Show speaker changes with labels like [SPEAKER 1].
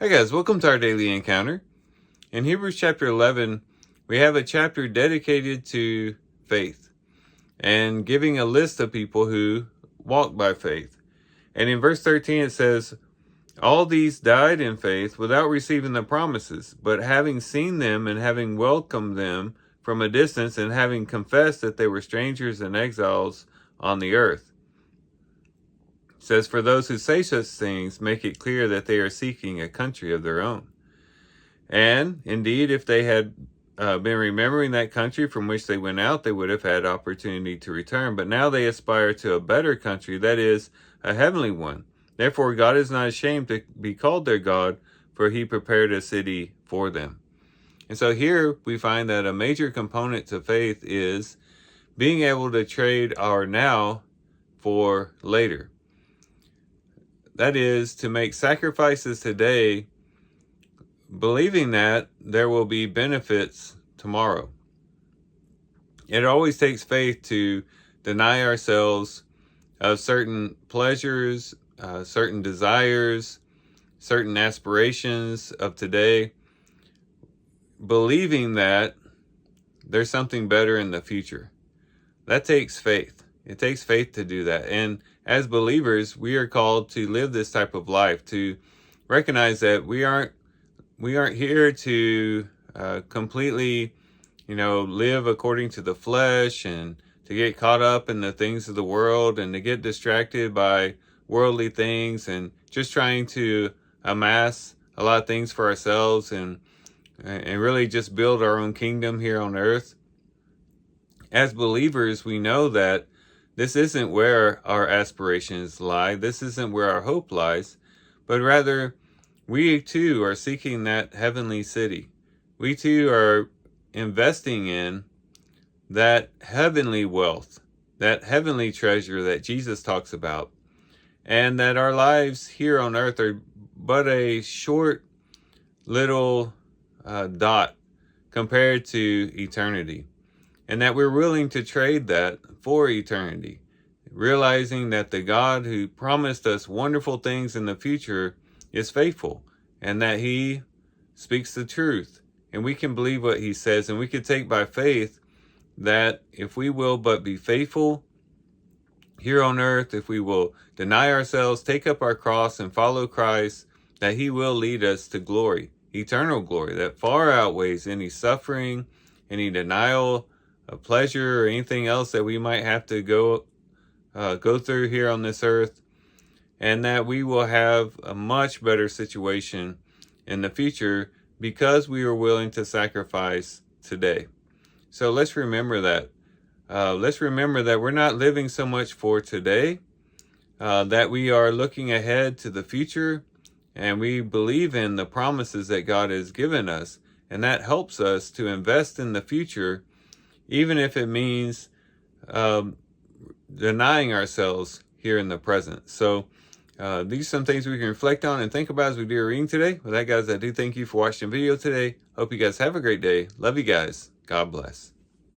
[SPEAKER 1] Hi guys, welcome to our daily encounter. In Hebrews chapter 11, we have a chapter dedicated to faith and giving a list of people who walk by faith. And in verse 13 it says, all these died in faith without receiving the promises, but having seen them and having welcomed them from a distance and having confessed that they were strangers and exiles on the earth. It says, for those who say such things make it clear that they are seeking a country of their own. And indeed, if they had been remembering that country from which they went out, they would have had opportunity to return. But now they aspire to a better country, that is, a heavenly one. Therefore, God is not ashamed to be called their God, for he prepared a city for them. And so here we find that a major component to faith is being able to trade our now for later. That is, to make sacrifices today, believing that there will be benefits tomorrow. It always takes faith to deny ourselves of certain pleasures, certain desires, certain aspirations of today, believing that there's something better in the future. That takes faith. It takes faith to do that. And as believers, we are called to live this type of life, to recognize that we aren't here to completely, live according to the flesh and to get caught up in the things of the world and to get distracted by worldly things and just trying to amass a lot of things for ourselves and really just build our own kingdom here on earth. As believers, we know that this isn't where our aspirations lie. This isn't where our hope lies, but rather we too are seeking that heavenly city. We too are investing in that heavenly wealth, that heavenly treasure that Jesus talks about, and that our lives here on earth are but a short little dot compared to eternity, and that we're willing to trade that for eternity, realizing that the God who promised us wonderful things in the future is faithful, and that he speaks the truth, and we can believe what he says, and we can take by faith that if we will but be faithful here on earth, if we will deny ourselves, take up our cross and follow Christ, that he will lead us to glory, eternal glory that far outweighs any suffering, any denial of pleasure, or anything else that we might have to go through here on this earth, and that we will have a much better situation in the future because we are willing to sacrifice today. So let's remember that. Let's remember that we're not living so much for today, that we are looking ahead to the future, and we believe in the promises that God has given us, and that helps us to invest in the future, even if it means denying ourselves here in the present. So these are some things we can reflect on and think about as we do our reading today. With that, guys, I do thank you for watching the video today. Hope you guys have a great day. Love you guys. God bless.